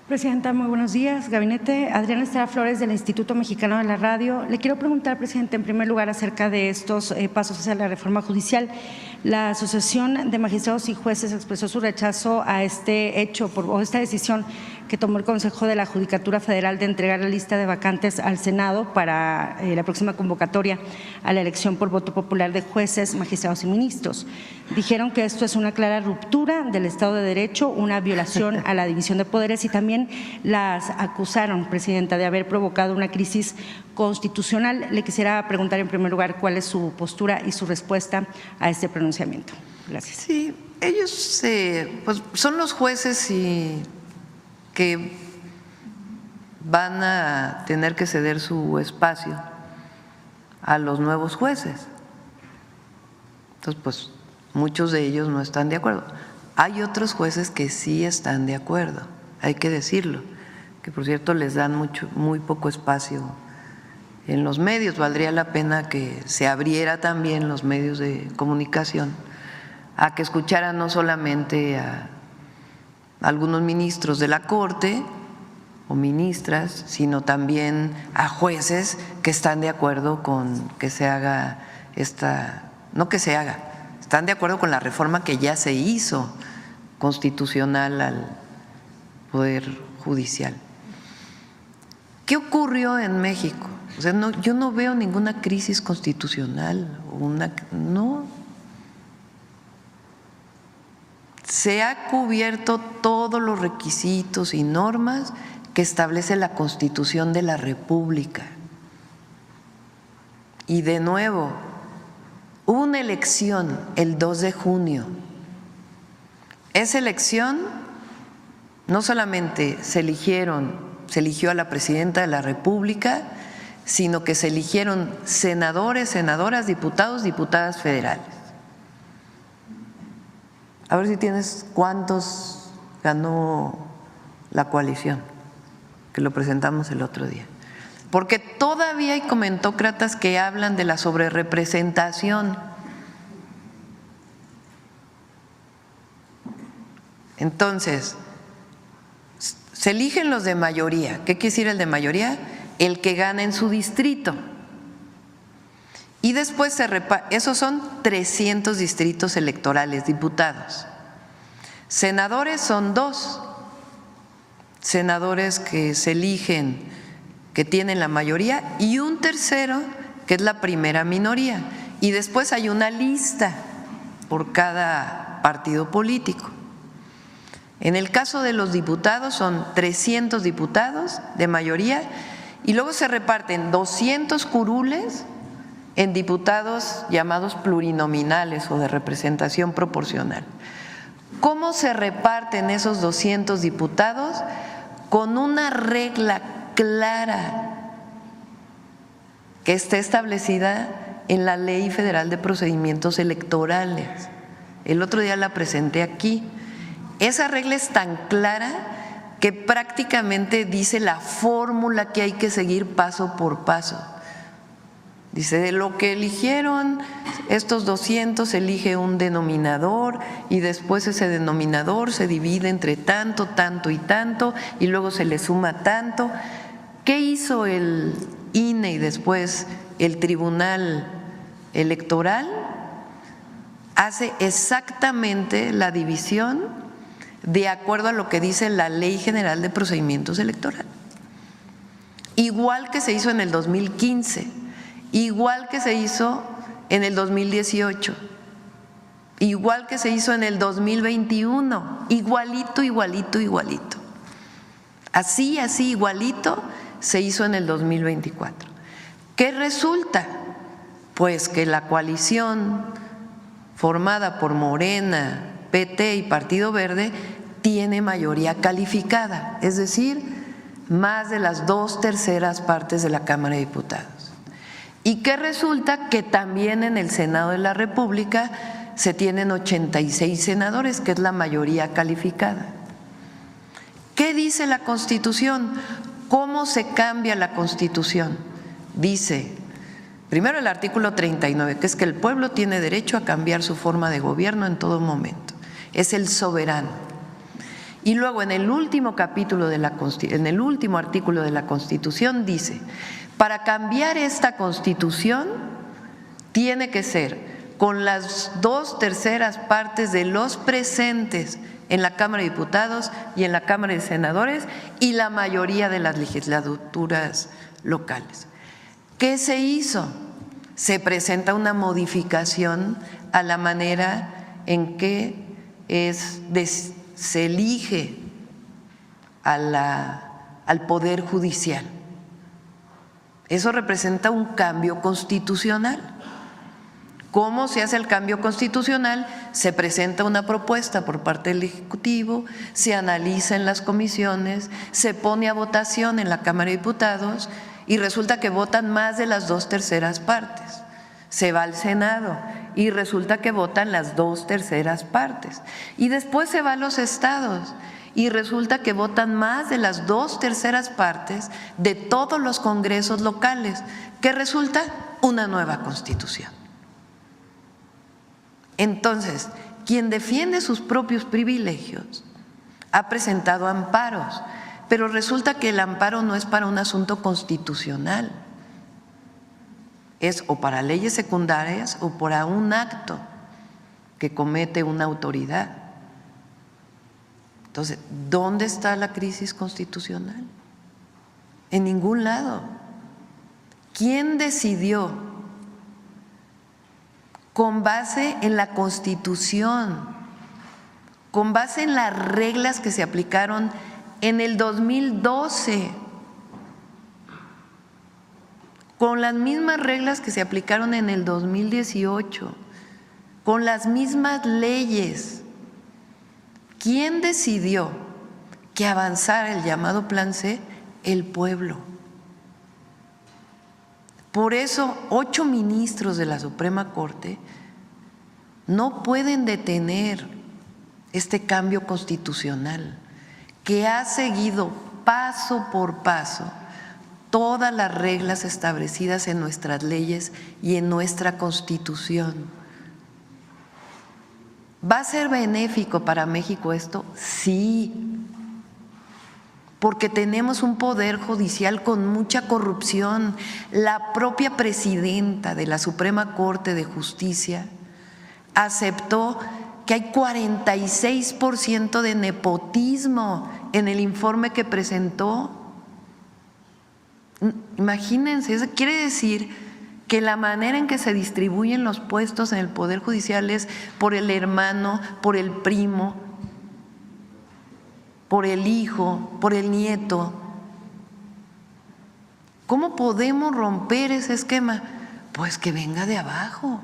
Presidenta, muy buenos días. Gabinete, Adriana Estrada Flores del Instituto Mexicano de la Radio. Le quiero preguntar, presidente, en primer lugar, acerca de estos pasos hacia la reforma judicial. La Asociación de Magistrados y Jueces expresó su rechazo a este hecho o esta decisión que tomó el Consejo de la Judicatura Federal de entregar la lista de vacantes al Senado para la próxima convocatoria a la elección por voto popular de jueces, magistrados y ministros. Dijeron que esto es una clara ruptura del Estado de Derecho, una violación a la división de poderes y también las acusaron, presidenta, de haber provocado una crisis constitucional. Le quisiera preguntar en primer lugar cuál es su postura y su respuesta a este pronunciamiento. Gracias. Sí, ellos pues son los jueces que van a tener que ceder su espacio a los nuevos jueces. Entonces, pues muchos de ellos no están de acuerdo. Hay otros jueces que sí están de acuerdo, hay que decirlo, que por cierto les dan muy poco espacio en los medios. Valdría la pena que se abriera también los medios de comunicación a que escucharan no solamente a algunos ministros de la Corte o ministras, sino también a jueces que están de acuerdo con que se haga están de acuerdo con la reforma que ya se hizo constitucional al Poder Judicial. ¿Qué ocurrió en México? O sea, yo no veo ninguna crisis constitucional, no. Se ha cubierto todos los requisitos y normas que establece la Constitución de la República. Y de nuevo, hubo una elección el 2 de junio. Esa elección no solamente se eligió a la presidenta de la República, sino que se eligieron senadores, senadoras, diputados, diputadas federales. A ver si tienes cuántos ganó la coalición, que lo presentamos el otro día. Porque todavía hay comentócratas que hablan de la sobrerepresentación. Entonces, se eligen los de mayoría. ¿Qué quiere decir el de mayoría? El que gana en su distrito. Y después esos son 300 distritos electorales, diputados. Senadores son 2 senadores que se eligen, que tienen la mayoría, y un tercero que es la primera minoría. Y después hay una lista por cada partido político. En el caso de los diputados son 300 diputados de mayoría y luego se reparten 200 curules en diputados llamados plurinominales o de representación proporcional. ¿Cómo se reparten esos 200 diputados? Con una regla clara que está establecida en la Ley Federal de Procedimientos Electorales. El otro día la presenté aquí. Esa regla es tan clara que prácticamente dice la fórmula que hay que seguir paso por paso. Dice, de lo que eligieron estos 200 se elige un denominador y después ese denominador se divide entre tanto, tanto y tanto y luego se le suma tanto. ¿Qué hizo el INE y después el Tribunal Electoral? Hace exactamente la división de acuerdo a lo que dice la Ley General de Procedimientos Electorales. Igual que se hizo en el 2015, igual que se hizo en el 2018, igual que se hizo en el 2021, igualito, igualito, igualito. Así, igualito se hizo en el 2024. ¿Qué resulta? Pues que la coalición formada por Morena, PT y Partido Verde tiene mayoría calificada, es decir, más de las 2/3 partes de la Cámara de Diputados. Y que resulta que también en el Senado de la República se tienen 86 senadores, que es la mayoría calificada. ¿Qué dice la Constitución? ¿Cómo se cambia la Constitución? Dice, primero el artículo 39, que es que el pueblo tiene derecho a cambiar su forma de gobierno en todo momento. Es el soberano. Y luego en el último capítulo en el último artículo de la Constitución dice: para cambiar esta Constitución tiene que ser con las 2/3 partes de los presentes en la Cámara de Diputados y en la Cámara de Senadores y la mayoría de las legislaturas locales. ¿Qué se hizo? Se presenta una modificación a la manera en que se elige al Poder Judicial. Eso representa un cambio constitucional. ¿Cómo se hace el cambio constitucional? Se presenta una propuesta por parte del Ejecutivo, se analiza en las comisiones, se pone a votación en la Cámara de Diputados y resulta que votan más de las 2/3 partes. Se va al Senado y resulta que votan las 2/3 partes. Y después se va a los estados y resulta que votan más de las 2/3 partes de todos los congresos locales, que resulta una nueva Constitución. Entonces, quien defiende sus propios privilegios ha presentado amparos, pero resulta que el amparo no es para un asunto constitucional, es o para leyes secundarias o para un acto que comete una autoridad. Entonces, ¿dónde está la crisis constitucional? En ningún lado. ¿Quién decidió con base en la Constitución, con base en las reglas que se aplicaron en el 2012, con las mismas reglas que se aplicaron en el 2018, con las mismas leyes? ¿Quién decidió que avanzara el llamado Plan C? El pueblo. Por eso 8 ministros de la Suprema Corte no pueden detener este cambio constitucional que ha seguido paso por paso todas las reglas establecidas en nuestras leyes y en nuestra Constitución. ¿Va a ser benéfico para México esto? Sí, porque tenemos un poder judicial con mucha corrupción. La propia presidenta de la Suprema Corte de Justicia aceptó que hay 46% de nepotismo en el informe que presentó. Imagínense, eso quiere decir que la manera en que se distribuyen los puestos en el Poder Judicial es por el hermano, por el primo, por el hijo, por el nieto. ¿Cómo podemos romper ese esquema? Pues que venga de abajo.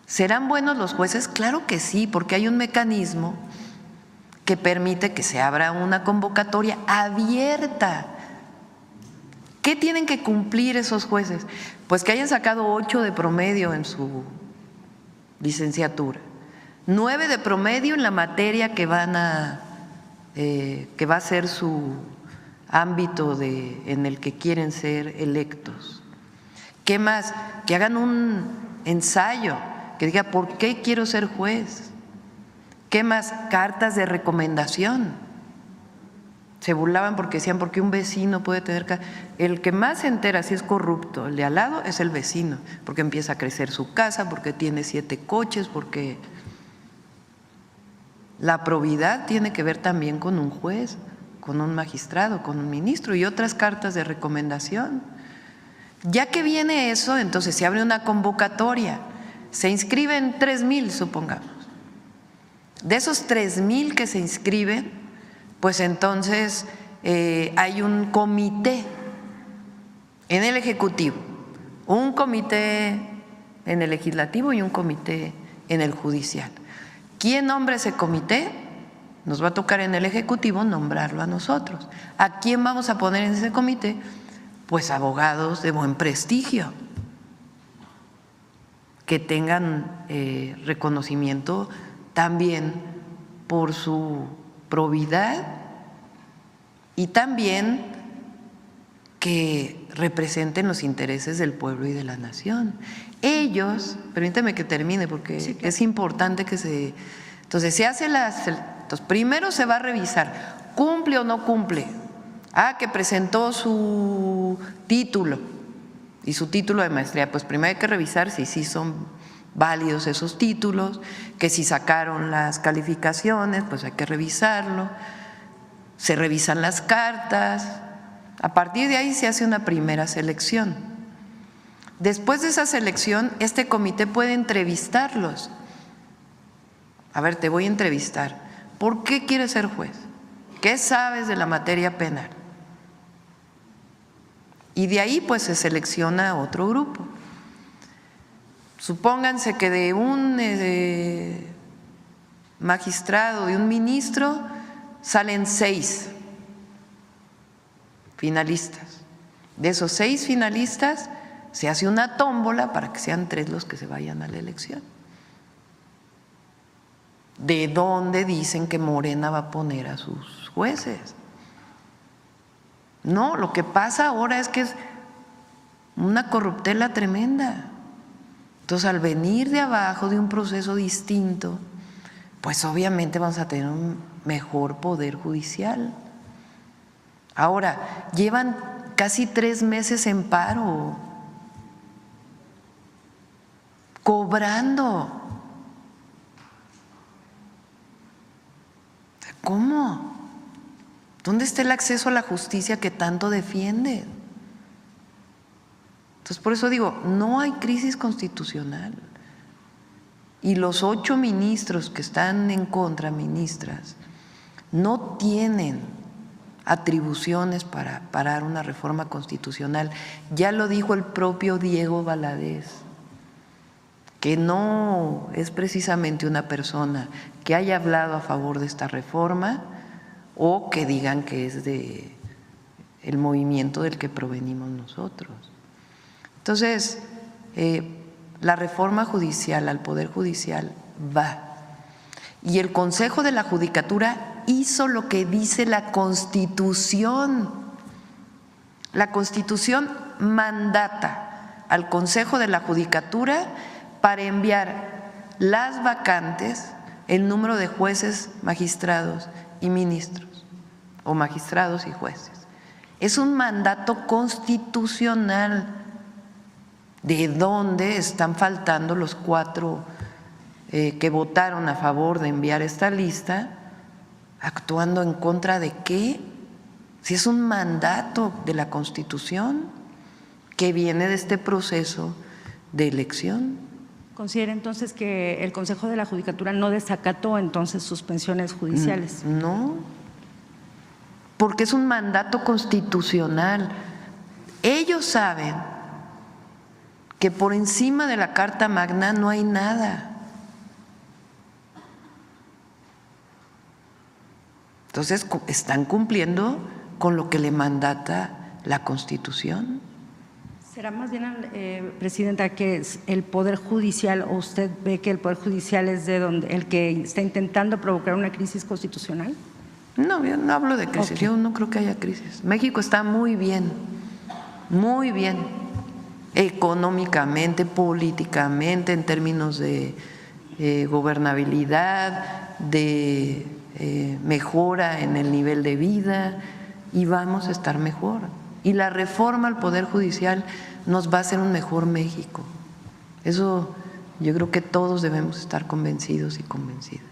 ¿Serán buenos los jueces? Claro que sí, porque hay un mecanismo que permite que se abra una convocatoria abierta. ¿Qué tienen que cumplir esos jueces? Pues que hayan sacado 8 de promedio en su licenciatura, 9 de promedio en la materia que va a ser su ámbito en el que quieren ser electos. ¿Qué más? Que hagan un ensayo que diga ¿por qué quiero ser juez? ¿Qué más? Cartas de recomendación. Se burlaban porque decían ¿por qué un vecino puede tener? El que más se entera si es corrupto, el de al lado, es el vecino, porque empieza a crecer su casa, porque tiene 7 coches, porque… La probidad tiene que ver también con un juez, con un magistrado, con un ministro y otras cartas de recomendación. Ya que viene eso, entonces se abre una convocatoria, se inscriben 3,000, supongamos. De esos 3,000 que se inscriben, pues entonces hay un comité en el Ejecutivo, un comité en el Legislativo y un comité en el Judicial. ¿Quién nombra ese comité? Nos va a tocar en el Ejecutivo nombrarlo a nosotros. ¿A quién vamos a poner en ese comité? Pues abogados de buen prestigio, que tengan reconocimiento también por su probidad y también que representen los intereses del pueblo y de la nación. Ellos, permítame que termine porque sí, claro, es importante que se… Entonces se hace Entonces, primero se va a revisar, ¿cumple o no cumple? Que presentó su título y su título de maestría. Pues primero hay que revisar si sí son válidos esos títulos, que si sacaron las calificaciones, pues hay que revisarlo. Se revisan las cartas. A partir de ahí se hace una primera selección. Después de esa selección, este comité puede entrevistarlos. A ver, te voy a entrevistar. ¿Por qué quieres ser juez? ¿Qué sabes de la materia penal? Y de ahí pues se selecciona otro grupo. Supónganse que de un magistrado, de un ministro, salen 6 finalistas. De esos 6 finalistas se hace una tómbola para que sean 3 los que se vayan a la elección. ¿De dónde dicen que Morena va a poner a sus jueces? No, lo que pasa ahora es que es una corruptela tremenda. Entonces, al venir de abajo de un proceso distinto, pues obviamente vamos a tener un mejor poder judicial. Ahora, llevan casi 3 meses en paro, cobrando. ¿Cómo? ¿Dónde está el acceso a la justicia que tanto defienden? Entonces, por eso digo, no hay crisis constitucional. Y los 8 ministros que están en contra, ministras, no tienen atribuciones para parar una reforma constitucional. Ya lo dijo el propio Diego Valadez, que no es precisamente una persona que haya hablado a favor de esta reforma o que digan que es de el movimiento del que provenimos nosotros. Entonces, la reforma judicial al Poder Judicial va. Y el Consejo de la Judicatura hizo lo que dice la Constitución. La Constitución mandata al Consejo de la Judicatura para enviar las vacantes, el número de jueces, magistrados y ministros, o magistrados y jueces. Es un mandato constitucional. ¿De dónde están faltando los 4 que votaron a favor de enviar esta lista? ¿Actuando en contra de qué? Si es un mandato de la Constitución que viene de este proceso de elección. ¿Considera entonces que el Consejo de la Judicatura no desacató entonces suspensiones judiciales? No, porque es un mandato constitucional. Ellos saben que por encima de la Carta Magna no hay nada. Entonces, están cumpliendo con lo que le mandata la Constitución. ¿Será más bien, Presidenta, que es el Poder Judicial, o usted ve que el Poder Judicial es el que está intentando provocar una crisis constitucional? No, yo no hablo de crisis, yo no creo que haya crisis. México está muy bien, económicamente, políticamente, en términos de gobernabilidad, de mejora en el nivel de vida, y vamos a estar mejor. Y la reforma al Poder Judicial nos va a hacer un mejor México. Eso yo creo que todos debemos estar convencidos y convencidas.